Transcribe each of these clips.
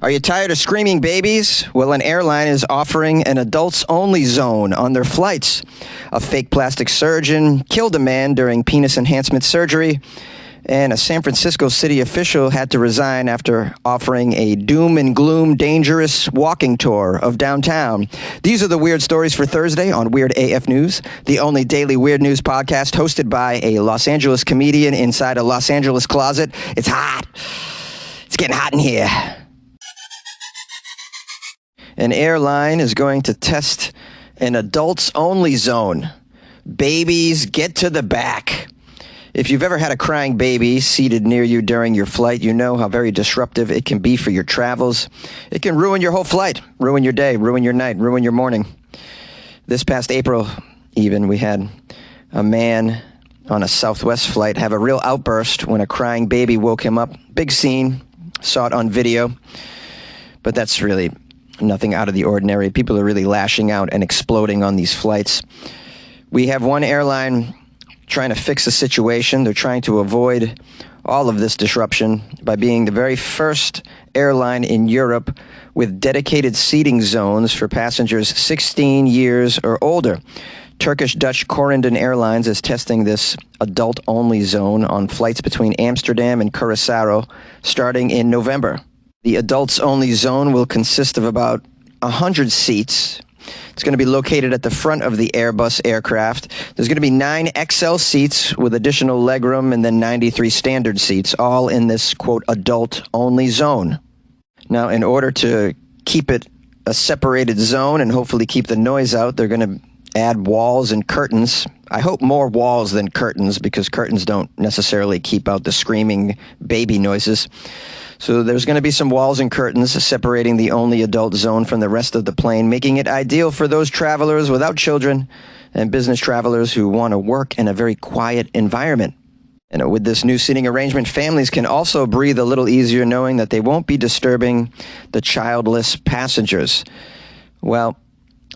Are you tired of screaming babies? Well, an airline is offering an adults-only zone on their flights. A fake plastic surgeon killed a man during penis enhancement surgery, and a San Francisco city official had to resign after offering a doom and gloom dangerous walking tour of downtown. These are the weird stories for Thursday on Weird AF News, the only daily weird news podcast hosted by a Los Angeles comedian inside a Los Angeles closet. It's hot. It's getting hot in here. An airline is going to test an adults-only zone. Babies, get to the back. If you've ever had a crying baby seated near you during your flight, you know how very disruptive it can be for your travels. It can ruin your whole flight, ruin your day, ruin your night, ruin your morning. This past April, even, we had a man on a Southwest flight have a real outburst when a crying baby woke him up. Big scene, saw it on video, but that's really nothing out of the ordinary. People are really lashing out and exploding on these flights. We have one airline trying to fix the situation. They're trying to avoid all of this disruption by being the very first airline in Europe with dedicated seating zones for passengers 16 years or older. Turkish-Dutch Corendon Airlines is testing this adult-only zone on flights between Amsterdam and Curaçao starting in November. The adults-only zone will consist of about 100 seats. It's going to be located at the front of the Airbus aircraft. There's going to be 9 XL seats with additional legroom and then 93 standard seats, all in this, quote, adult-only zone. Now, in order to keep it a separated zone and hopefully keep the noise out, they're going to add walls and curtains. I hope more walls than curtains, because curtains don't necessarily keep out the screaming baby noises. So there's going to be some walls and curtains separating the only adult zone from the rest of the plane, making it ideal for those travelers without children and business travelers who want to work in a very quiet environment. And with this new seating arrangement, families can also breathe a little easier knowing that they won't be disturbing the childless passengers. Well,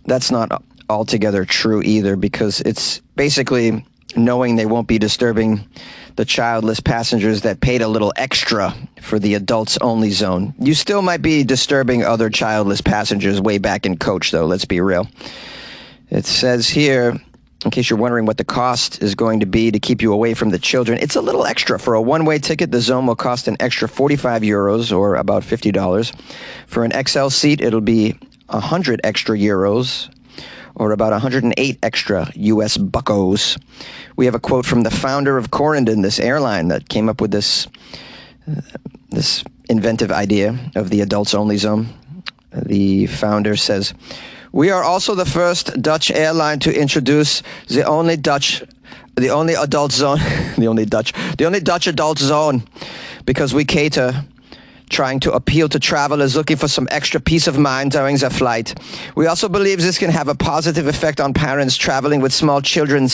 that's not altogether true either, because it's basically knowing they won't be disturbing the childless passengers that paid a little extra for the adults-only zone. You still might be disturbing other childless passengers way back in coach, though, let's be real. It says here, in case you're wondering what the cost is going to be to keep you away from the children, it's a little extra. For a one-way ticket, the zone will cost an extra 45 euros, or about $50. For an XL seat, it'll be 100 extra euros, or about 108 extra U.S. buckos. We have a quote from the founder of Corendon, this airline that came up with this inventive idea of the adults-only zone. The founder says, "We are also the first Dutch airline to introduce the only Dutch adult zone, because we cater, trying to appeal to travelers looking for some extra peace of mind during their flight. We also believe this can have a positive effect on parents traveling with small children.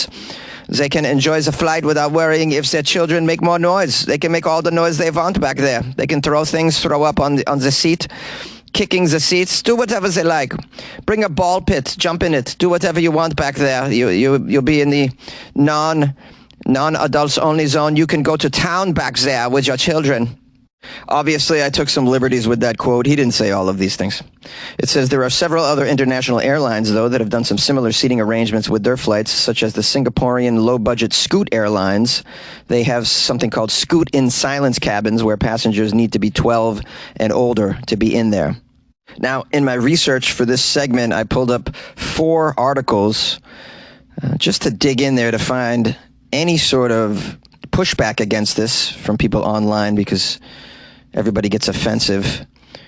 They can enjoy the flight without worrying if their children make more noise. They can make all the noise they want back there. They can throw up on the seat, kicking the seats, do whatever they like. Bring a ball pit, jump in it, do whatever you want back there. You'll be in the non-adults only zone. You can go to town back there with your children." Obviously, I took some liberties with that quote. He didn't say all of these things. It says there are several other international airlines, though, that have done some similar seating arrangements with their flights, such as the Singaporean low-budget Scoot Airlines. They have something called Scoot in Silence cabins, where passengers need to be 12 and older to be in there. Now, in my research for this segment, I pulled up 4 articles just to dig in there to find any sort of pushback against this from people online, because everybody gets offensive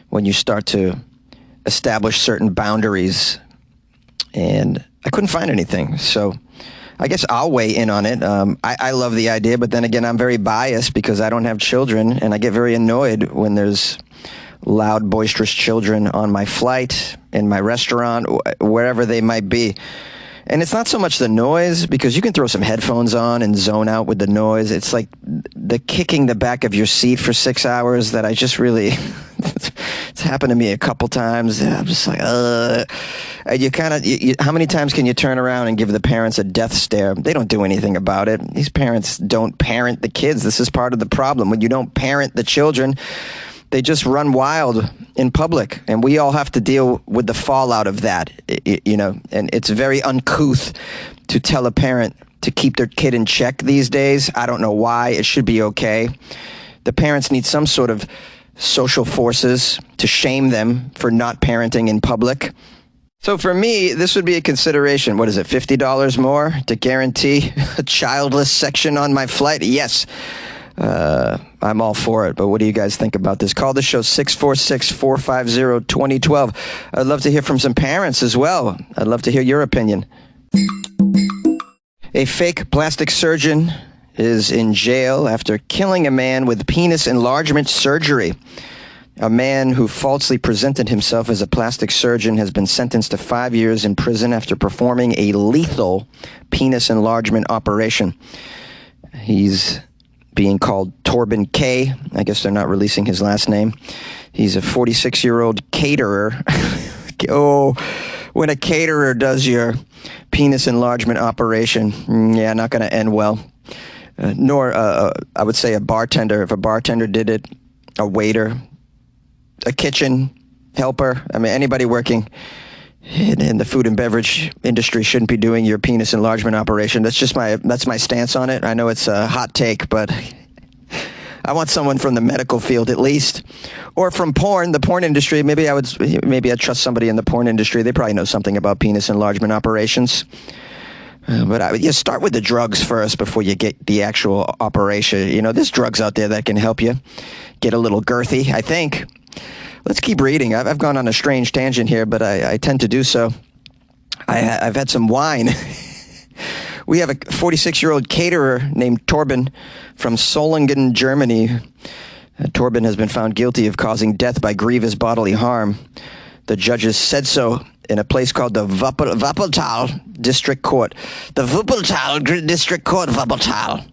when you start to establish certain boundaries. And I couldn't find anything. So I guess I'll weigh in on it. I love the idea, but then again, I'm very biased because I don't have children, and I get very annoyed when there's loud, boisterous children on my flight, in my restaurant, wherever they might be. And it's not so much the noise, because you can throw some headphones on and zone out with the noise. It's like the kicking the back of your seat for 6 hours that I just really, it's happened to me a couple times. I'm just like, and you kind of, how many times can you turn around and give the parents a death stare? They don't do anything about it. These parents don't parent the kids. This is part of the problem. When you don't parent the children, They just run wild in public, and we all have to deal with the fallout of that, and it's very uncouth to tell a parent to keep their kid in check these days. I don't know why. It should be okay. The parents need some sort of social forces to shame them for not parenting in public. So for me, this would be a consideration. What is it, $50 more to guarantee a childless section on my flight? Yes. I'm all for it, but what do you guys think about this? Call the show 646-450-2012. I'd love to hear from some parents as well. I'd love to hear your opinion. A fake plastic surgeon is in jail after killing a man with penis enlargement surgery. A man who falsely presented himself as a plastic surgeon has been sentenced to 5 years in prison after performing a lethal penis enlargement operation. He's being called Torben K. I guess they're not releasing his last name. He's a 46-year-old caterer. Oh, when a caterer does your penis enlargement operation, not going to end well. Nor, I would say, a bartender. If a bartender did it, a waiter, a kitchen helper, anybody working in the food and beverage industry shouldn't be doing your penis enlargement operation. That's my stance on it. I know it's a hot take, but I want someone from the medical field at least, or from the porn industry. Maybe I'd trust somebody in the porn industry. They probably know something about penis enlargement operations. But you start with the drugs first before you get the actual operation. There's drugs out there that can help you get a little girthy, I think. Let's keep reading. I've gone on a strange tangent here, but I tend to do so. I've had some wine. We have a 46-year-old caterer named Torben from Solingen, Germany. Torben has been found guilty of causing death by grievous bodily harm. The judges said so in a place called the Wuppertal District Court. The Wuppertal District Court, Wuppertal.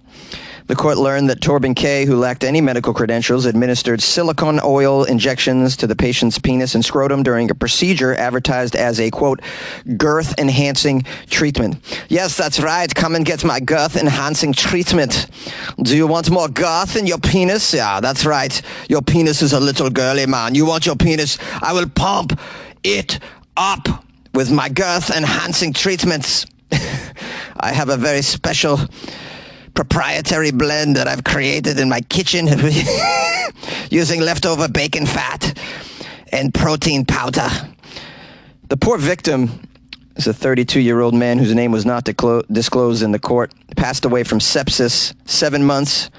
The court learned that Torben K., who lacked any medical credentials, administered silicone oil injections to the patient's penis and scrotum during a procedure advertised as a, quote, girth-enhancing treatment. Yes, that's right. Come and get my girth-enhancing treatment. Do you want more girth in your penis? Yeah, that's right. Your penis is a little girly, man. You want your penis? I will pump it up with my girth-enhancing treatments. I have a very special proprietary blend that I've created in my kitchen using leftover bacon fat and protein powder. The poor victim is a 32-year-old man whose name was not disclosed in the court. Passed away from sepsis, 7 months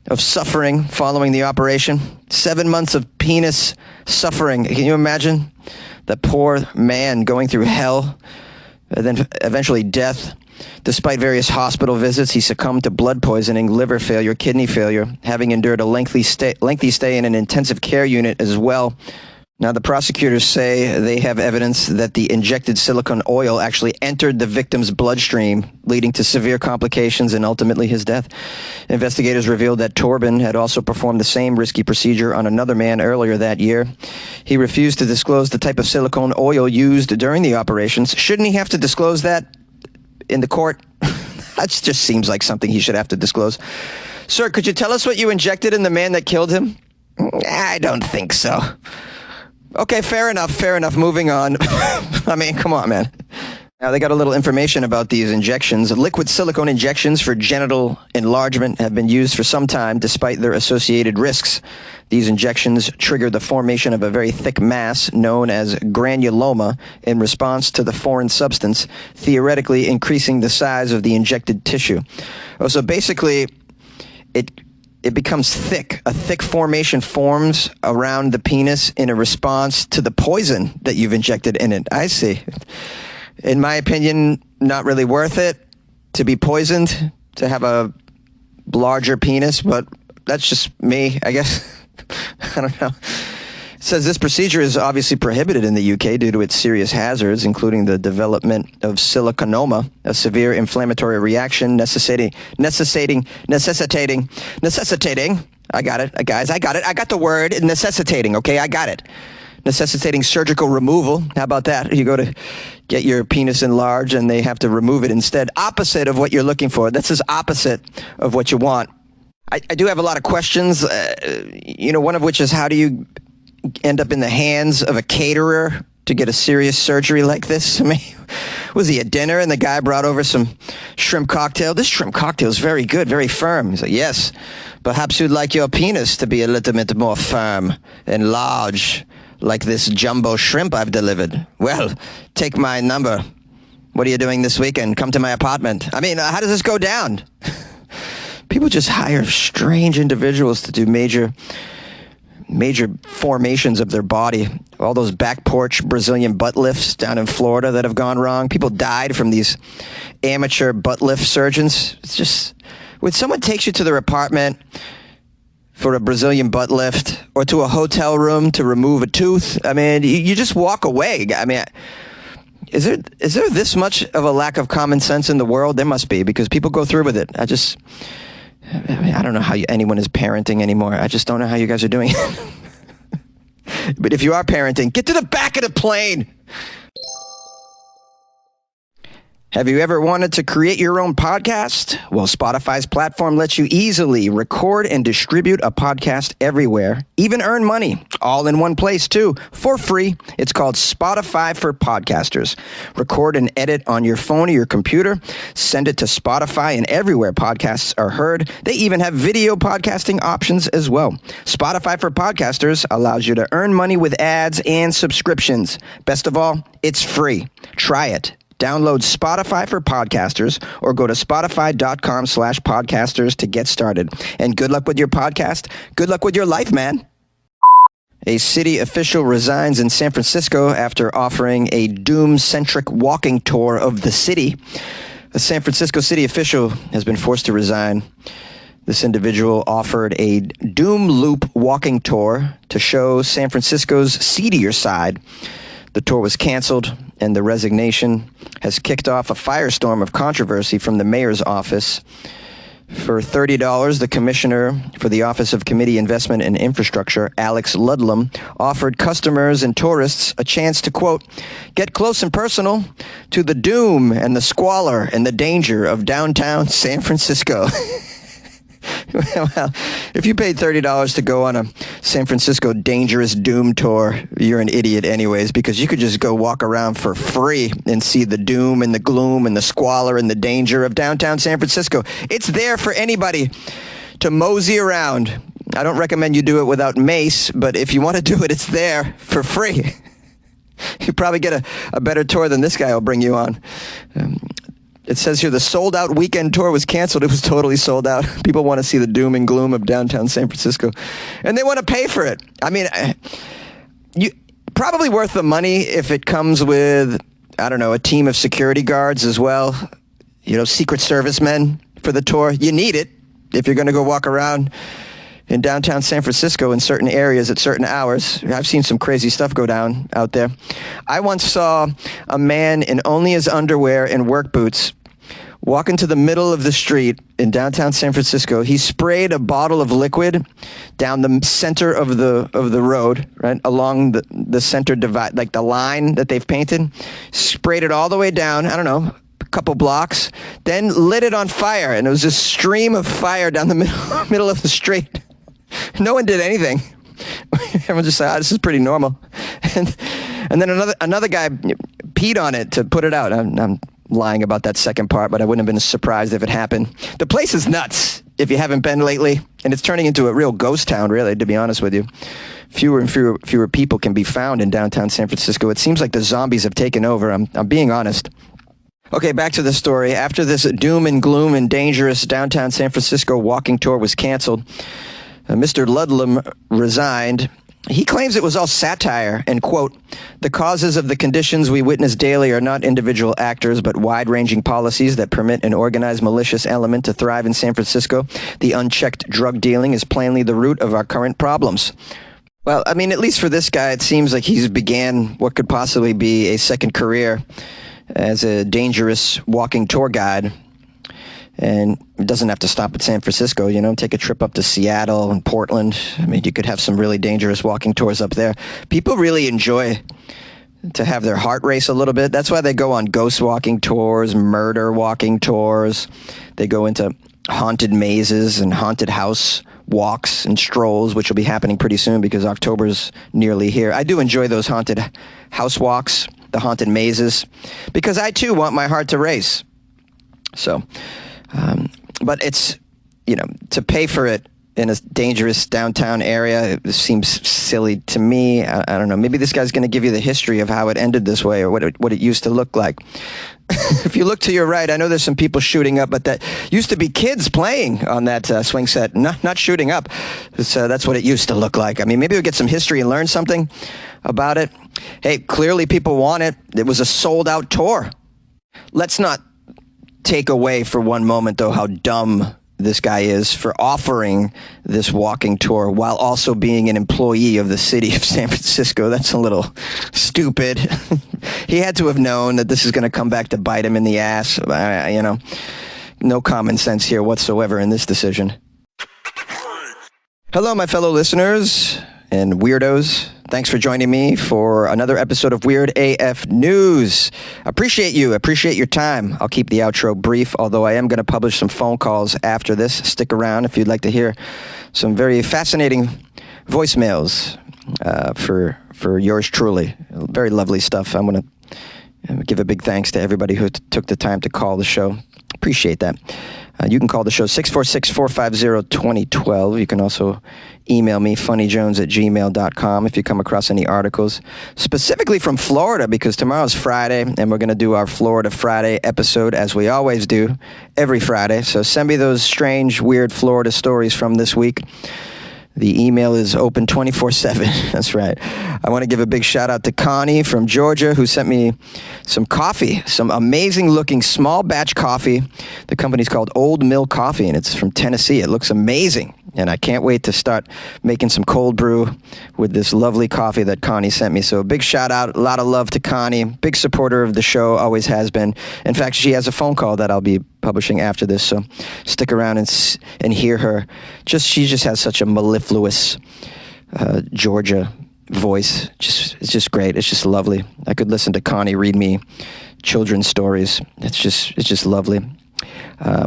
of suffering following the operation. 7 months of penis suffering. Can you imagine? The poor man going through hell and then eventually death. Despite various hospital visits, he succumbed to blood poisoning, liver failure, kidney failure, having endured a lengthy stay in an intensive care unit as well. Now, the prosecutors say they have evidence that the injected silicone oil actually entered the victim's bloodstream, leading to severe complications and ultimately his death. Investigators revealed that Torben had also performed the same risky procedure on another man earlier that year. He refused to disclose the type of silicone oil used during the operations. Shouldn't he have to disclose that in the court? That just seems like something he should have to disclose. Sir, could you tell us what you injected in the man that killed him? I don't think so. Okay, fair enough. Moving on. Come on, man. Now, they got a little information about these injections. Liquid silicone injections for genital enlargement have been used for some time, despite their associated risks. These injections trigger the formation of a very thick mass known as granuloma in response to the foreign substance, theoretically increasing the size of the injected tissue. Oh, so basically, it becomes thick. A thick formation forms around the penis in a response to the poison that you've injected in it. I see. In my opinion, not really worth it to be poisoned, to have a larger penis, but that's just me, I guess. I don't know. It says this procedure is obviously prohibited in the UK due to its serious hazards, including the development of siliconoma, a severe inflammatory reaction necessitating. I got it, guys. I got it. I got the word necessitating. Okay, I got it. Necessitating surgical removal. How about that? You go to get your penis enlarged and they have to remove it instead. Opposite of what you're looking for. This is opposite of what you want. I do have a lot of questions, one of which is how do you end up in the hands of a caterer to get a serious surgery like this? I mean, was he at dinner and the guy brought over some shrimp cocktail? This shrimp cocktail is very good, very firm. He's like, yes, perhaps you'd like your penis to be a little bit more firm and large, like this jumbo shrimp I've delivered. Well, take my number. What are you doing this weekend? Come to my apartment. I mean, how does this go down? People just hire strange individuals to do major formations of their body. All those back porch Brazilian butt lifts down in Florida that have gone wrong. People died from these amateur butt lift surgeons. It's just, when someone takes you to their apartment for a Brazilian butt lift or to a hotel room to remove a tooth, I mean, you just walk away. I mean, is there this much of a lack of common sense in the world? There must be, because people go through with it. I don't know how anyone is parenting anymore. I just don't know how you guys are doing it. But if you are parenting, get to the back of the plane. Have you ever wanted to create your own podcast? Well, Spotify's platform lets you easily record and distribute a podcast everywhere, even earn money, all in one place too, for free. It's called Spotify for Podcasters. Record and edit on your phone or your computer, send it to Spotify and everywhere podcasts are heard. They even have video podcasting options as well. Spotify for Podcasters allows you to earn money with ads and subscriptions. Best of all, it's free. Try it. Download Spotify for Podcasters or go to spotify.com/podcasters to get started. And good luck with your podcast. Good luck with your life, man. A city official resigns in San Francisco after offering a doom-centric walking tour of the city. A San Francisco city official has been forced to resign. This individual offered a doom loop walking tour to show San Francisco's seedier side. The tour was canceled, and the resignation has kicked off a firestorm of controversy from the mayor's office. For $30, the commissioner for the Office of Committee Investment and Infrastructure, Alex Ludlam, offered customers and tourists a chance to, quote, get close and personal to the doom and the squalor and the danger of downtown San Francisco. Well, if you paid $30 to go on a San Francisco dangerous doom tour, you're an idiot anyways, because you could just go walk around for free and see the doom and the gloom and the squalor and the danger of downtown San Francisco. It's there for anybody to mosey around. I don't recommend you do it without mace, but if you want to do it, it's there for free. You probably get a better tour than this guy will bring you on. It says here the sold-out weekend tour was canceled. It was totally sold out. People want to see the doom and gloom of downtown San Francisco, and they want to pay for it. I mean, you probably worth the money if it comes with, I don't know, a team of security guards as well. Secret Service men for the tour. You need it if you're going to go walk around in downtown San Francisco in certain areas at certain hours. I've seen some crazy stuff go down out there. I once saw a man in only his underwear and work boots walk into the middle of the street in downtown San Francisco. He sprayed a bottle of liquid down the center of the road, right, along the center divide, like the line that they've painted. Sprayed it all the way down, I don't know, a couple blocks, then lit it on fire, and it was a stream of fire down the middle of the street. No one did anything. Everyone just said, this is pretty normal. And then another guy peed on it to put it out. I'm lying about that second part, but I wouldn't have been surprised if it happened. The place is nuts if you haven't been lately, and it's turning into a real ghost town, really, to be honest with you. Fewer and fewer people can be found in downtown San Francisco. It seems like the zombies have taken over. I'm being honest. Okay, back to the story. After this doom and gloom and dangerous downtown San Francisco walking tour was canceled, Mr. Ludlam resigned. He claims it was all satire and, quote, the causes of the conditions we witness daily are not individual actors, but wide-ranging policies that permit an organized malicious element to thrive in San Francisco. The unchecked drug dealing is plainly the root of our current problems. Well, I mean, at least for this guy, it seems like he's began what could possibly be a second career as a dangerous walking tour guide. And it doesn't have to stop at San Francisco, take a trip up to Seattle and Portland. I mean, you could have some really dangerous walking tours up there. People really enjoy to have their heart race a little bit. That's why they go on ghost walking tours, murder walking tours. They go into haunted mazes and haunted house walks and strolls, which will be happening pretty soon because October's nearly here. I do enjoy those haunted house walks, the haunted mazes, because I too want my heart to race. So, but it's, to pay for it in a dangerous downtown area, it seems silly to me. I don't know. Maybe this guy's going to give you the history of how it ended this way or what it used to look like. If you look to your right, I know there's some people shooting up, but that used to be kids playing on that swing set, not shooting up. So that's what it used to look like. I mean, maybe we'll get some history and learn something about it. Hey, clearly people want it. It was a sold-out tour. Let's not take away for one moment, though, how dumb this guy is for offering this walking tour while also being an employee of the city of San Francisco. That's a little stupid. He had to have known that this is going to come back to bite him in the ass. No common sense here whatsoever in this decision. Hello, my fellow listeners and weirdos. Thanks for joining me for another episode of Weird AF News. Appreciate you. Appreciate your time. I'll keep the outro brief, although I am going to publish some phone calls after this. Stick around if you'd like to hear some very fascinating voicemails for yours truly. Very lovely stuff. I'm going to give a big thanks to everybody who took the time to call the show. Appreciate that. You can call the show 646-450-2012. You can also email me, funnyjones@gmail.com, if you come across any articles, specifically from Florida, because tomorrow's Friday, and we're going to do our Florida Friday episode, as we always do, every Friday. So send me those strange, weird Florida stories from this week. The email is open 24/7. That's right. I want to give a big shout out to Connie from Georgia, who sent me some coffee, some amazing looking small batch coffee. The company's called Old Mill Coffee, and it's from Tennessee. It looks amazing, and I can't wait to start making some cold brew with this lovely coffee that Connie sent me. So a big shout out, a lot of love to Connie. Big supporter of the show, always has been. In fact, she has a phone call that I'll be publishing after this, so stick around and hear her. She just has such a mellifluous Georgia voice. It's just great. It's just lovely. I could listen to Connie read me children's stories. It's just lovely.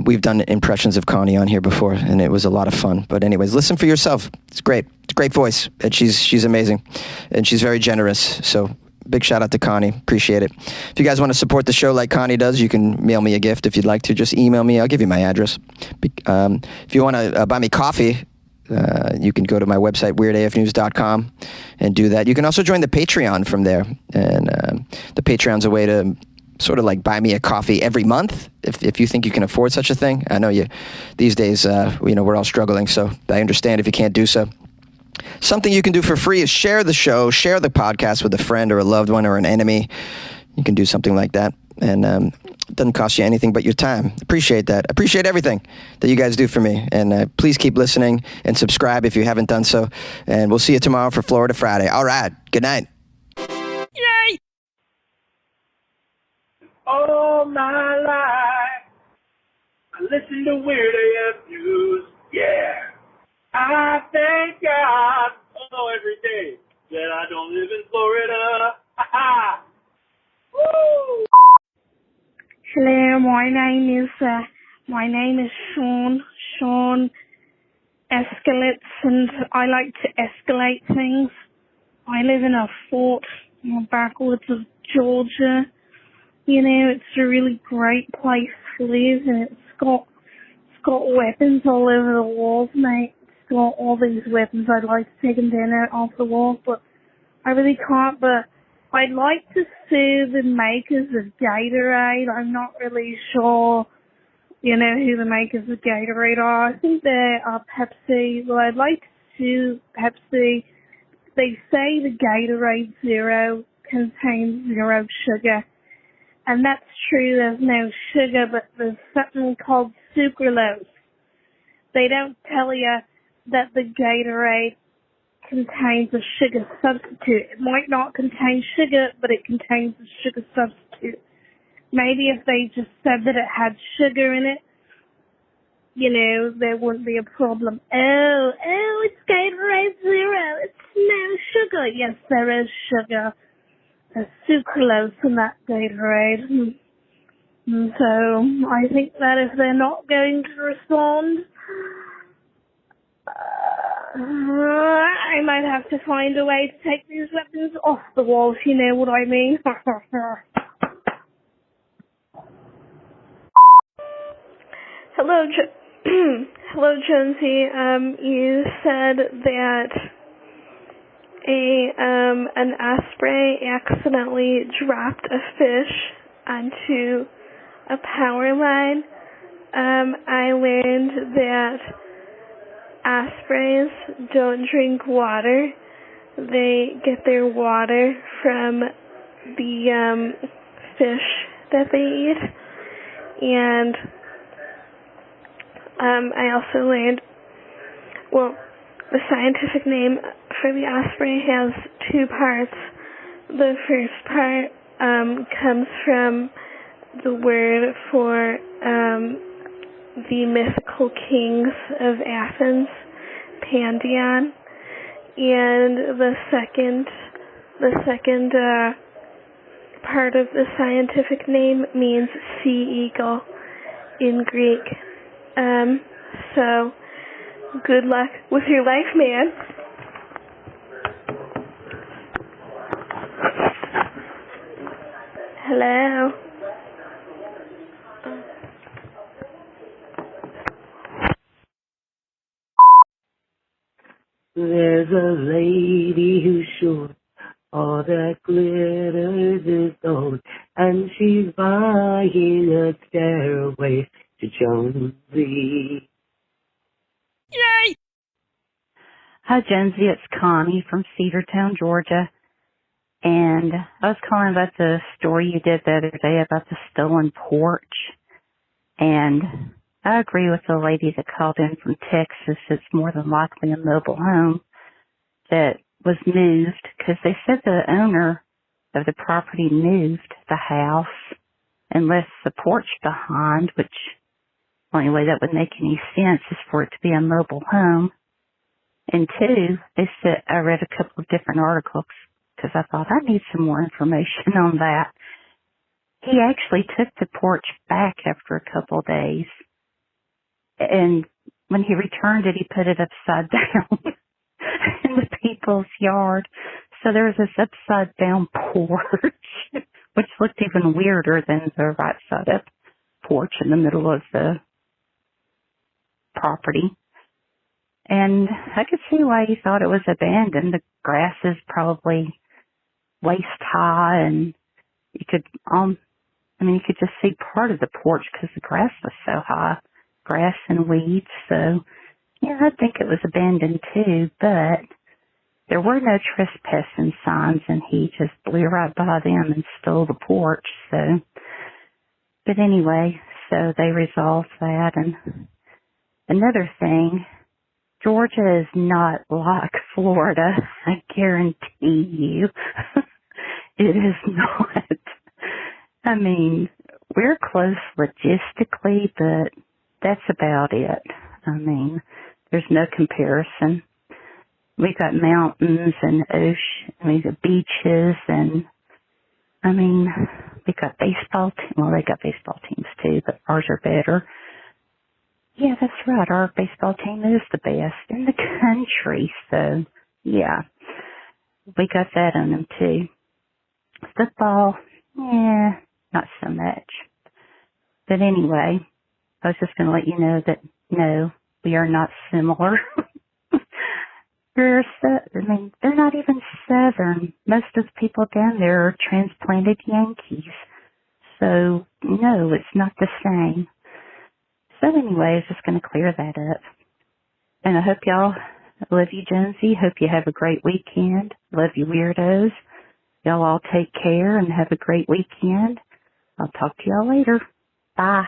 We've done impressions of Connie on here before, and it was a lot of fun. But anyways, listen for yourself. It's great. It's a great voice, and she's amazing, and she's very generous. So big shout out to Connie. Appreciate it. If you guys want to support the show like Connie does, you can mail me a gift if you'd like to. Just email me. I'll give you my address. If you want to buy me coffee, you can go to my website, weirdafnews.com, and do that. You can also join the Patreon from there. And the Patreon's a way to sort of like buy me a coffee every month if you think you can afford such a thing. I know these days, we're all struggling, so I understand if you can't do so. Something you can do for free is share the show, share the podcast with a friend or a loved one or an enemy. You can do something like that, and it doesn't cost you anything but your time. Appreciate that. Appreciate everything that you guys do for me, and please keep listening and subscribe if you haven't done so, and we'll see you tomorrow for Florida Friday. All right. Good night. Yay! All my life, I listen to Weird AF News. Yeah. I thank God, every day that I don't live in Florida. Ha-ha! Woo! Hello, my name is Sean Escalates, and I like to escalate things. I live in a fort in the backwoods of Georgia. It's a really great place to live, and it's got weapons all over the walls, mate. It's got all these weapons. I'd like to take them down out off the walls, but I really can't. But I'd like to sue the makers of Gatorade. I'm not really sure, who the makers of Gatorade are. I think they are Pepsi. Well, I'd like to sue Pepsi. They say the Gatorade Zero contains zero sugar. And that's true, there's no sugar, but there's something called sucralose. They don't tell you that the Gatorade contains a sugar substitute. It might not contain sugar, but it contains a sugar substitute. Maybe if they just said that it had sugar in it, there wouldn't be a problem. Oh, it's Gatorade Zero. It's no sugar. Yes, there is sugar. There's sucralose in that Gatorade. And so I think that if they're not going to respond, I might have to find a way to take these weapons off the wall, if you know what I mean. Hello, hello, Jonesy. You said that an osprey accidentally dropped a fish onto a power line. I learned that ospreys don't drink water. They get their water from the fish that they eat. And I also learned, well, the scientific name for the osprey has two parts. The first part comes from the word for the mythical kings of Athens, Pandion, and the second part of the scientific name means sea eagle in Greek. So good luck with your life, man. Hello. There's a lady who's sure all that glitters is gold, and she's buying a stairway to Jonesy. Yay! Hi, Jonesy. It's Connie from Cedartown, Georgia. And I was calling about the story you did the other day about the stolen porch. And I agree with the lady that called in from Texas. It's more than likely a mobile home that was moved, because they said the owner of the property moved the house and left the porch behind, which the only way that would make any sense is for it to be a mobile home. And two, they said, I read a couple of different articles because I thought I need some more information on that. He actually took the porch back after a couple of days. And when he returned it, he put it upside down in the people's yard. So there was this upside down porch, which looked even weirder than the right side up porch in the middle of the property. And I could see why he thought it was abandoned. The grass is probably waist high, and you could, you could just see part of the porch because the grass was so high, grass and weeds. So, yeah, I think it was abandoned too, but there were no trespassing signs, and he just blew right by them and stole the porch. So, but anyway, so they resolved that. And another thing, Georgia is not like Florida, I guarantee you. It is not. I mean, we're close logistically, but that's about it. I mean, there's no comparison. We got mountains and we got beaches, and I mean, we got baseball teams. Well, they got baseball teams too, but ours are better. Yeah, that's right. Our baseball team is the best in the country. So, yeah, we got that on them too. Football, yeah, not so much. But anyway, I was just going to let you know that, no, we are not similar. They're not even Southern. Most of the people down there are transplanted Yankees. So, no, it's not the same. So anyway, I was just going to clear that up. And I hope y'all, love you, Jonesy. Hope you have a great weekend. Love you, weirdos. Y'all all take care and have a great weekend. I'll talk to y'all later. Bye.